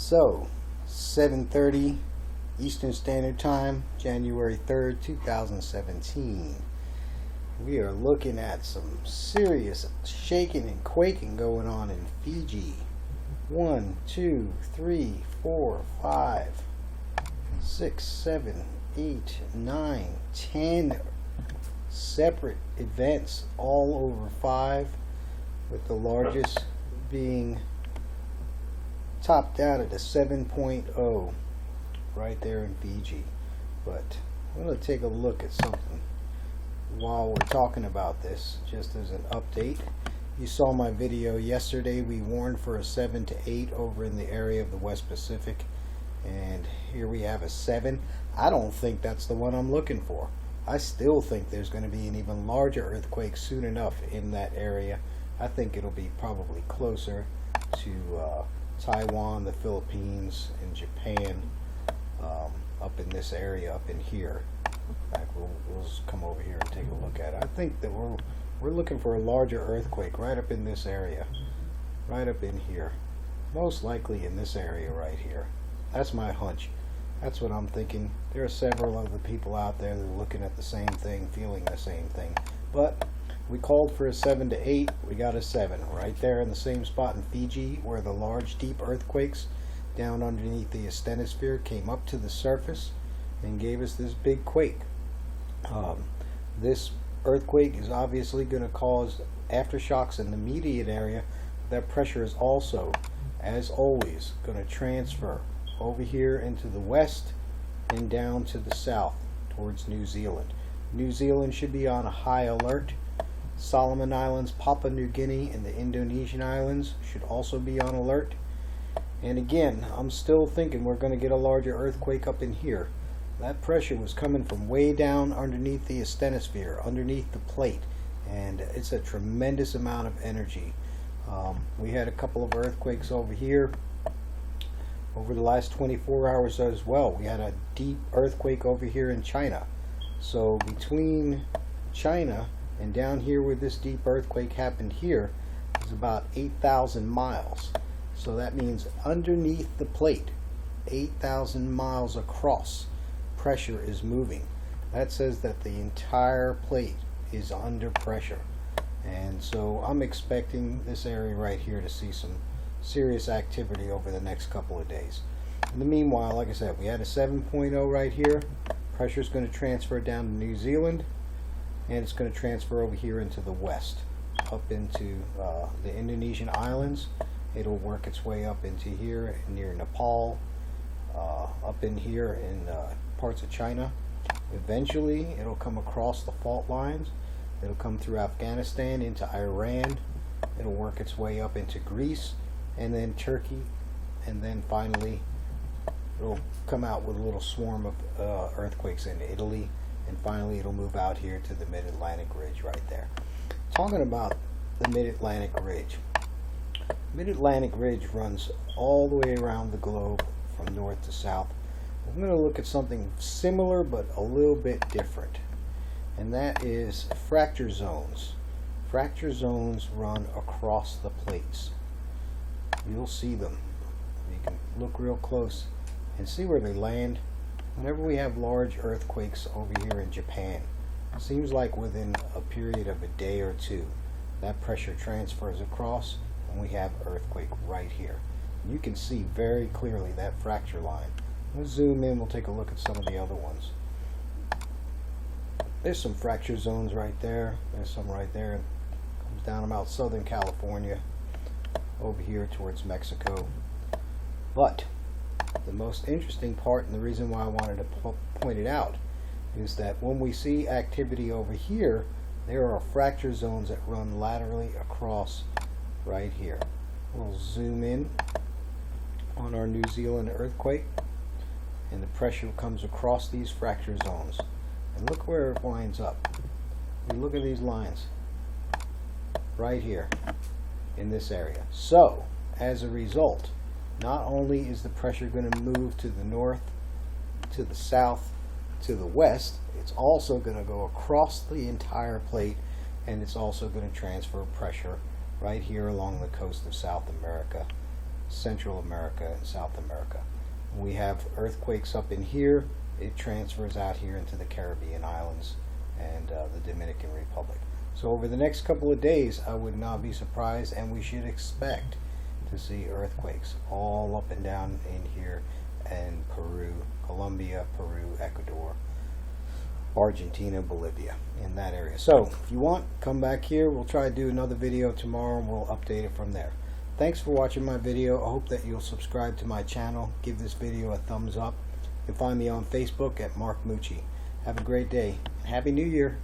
So, 7:30 Eastern Standard Time, January 3rd, 2017. We are looking at some serious shaking and quaking going on in Fiji. 1, 2, 3, 4, 5, 6, 7, 8, 9, 10 separate events, all over 5, with the largest being topped out at a 7.0 right there in Fiji. But I'm going to take a look at something while we're talking about this, just as an update. You saw my video yesterday. We warned for a 7 to 8 over in the area of the West Pacific, and here we have a 7. I don't think that's the one I'm looking for. I still think there's going to be an even larger earthquake soon enough in that area. I think it'll be probably closer to Taiwan, the Philippines, and Japan, up in this area, up in here. In fact, we'll just come over here and take a look at it. I think that we're looking for a larger earthquake right up in this area, right up in here, most likely in this area right here. That's my hunch. That's what I'm thinking. There are several other people out there that are looking at the same thing, feeling the same thing. But we called for a 7 to 8. We got a 7 right there in the same spot in Fiji where the large deep earthquakes down underneath the asthenosphere came up to the surface and gave us this big quake. This earthquake is obviously going to cause aftershocks in the immediate area. That pressure is also, as always, going to transfer over here into the west and down to the south towards New Zealand. New Zealand should be on a high alert. Solomon Islands, Papua New Guinea, and the Indonesian islands should also be on alert. And again, I'm still thinking we're going to get a larger earthquake up in here. That pressure was coming from way down underneath the asthenosphere, underneath the plate, and it's a tremendous amount of energy. We had a couple of earthquakes over here over the last 24 hours as well. We had a deep earthquake over here in China. So between China and down here where this deep earthquake happened here is about 8,000 miles. So that means underneath the plate, 8,000 miles across, pressure is moving. That says that the entire plate is under pressure. And so I'm expecting this area right here to see some serious activity over the next couple of days. In the meanwhile, like I said, we had a 7.0 right here. Pressure is going to transfer down to New Zealand, and it's going to transfer over here into the west, up into the Indonesian islands. It'll work its way up into here near Nepal, up in here in parts of China. Eventually, it'll come across the fault lines. It'll come through Afghanistan into Iran. It'll work its way up into Greece, and then Turkey, and then finally it'll come out with a little swarm of earthquakes in Italy, and finally it'll move out here to the Mid-Atlantic Ridge right there. Talking about the Mid-Atlantic Ridge. Mid-Atlantic Ridge runs all the way around the globe from north to south. I'm going to look at something similar but a little bit different, and that is fracture zones. Fracture zones run across the plates. You'll see them. You can look real close and see where they land. Whenever we have large earthquakes over here in Japan, it seems like within a period of a day or two, that pressure transfers across and we have earthquake right here. And you can see very clearly that fracture line. We'll zoom in, we'll take a look at some of the other ones. There's some fracture zones right there. There's some right there. It comes down about Southern California, over here towards Mexico. But the most interesting part, and the reason why I wanted to point it out, is that when we see activity over here, there are fracture zones that run laterally across right here. We'll zoom in on our New Zealand earthquake, and the pressure comes across these fracture zones. And look where it winds up. You look at these lines right here in this area. So, as a result, not only is the pressure going to move to the north, to the south, to the west, it's also going to go across the entire plate, and it's also going to transfer pressure right here along the coast of South America Central America and South America. We have earthquakes up in here. It transfers out here into the Caribbean islands and the Dominican Republic. So over the next couple of days, I would not be surprised, and we should expect to see earthquakes all up and down in here, and Peru, Colombia, Peru, Ecuador, Argentina, Bolivia, in that area. So if you want, come back here. We'll try to do another video tomorrow, and we'll update it from there. Thanks for watching my video. I hope that you'll subscribe to my channel. Give this video a thumbs up. You can find me on Facebook at Mark Mucci. Have a great day. Happy New Year.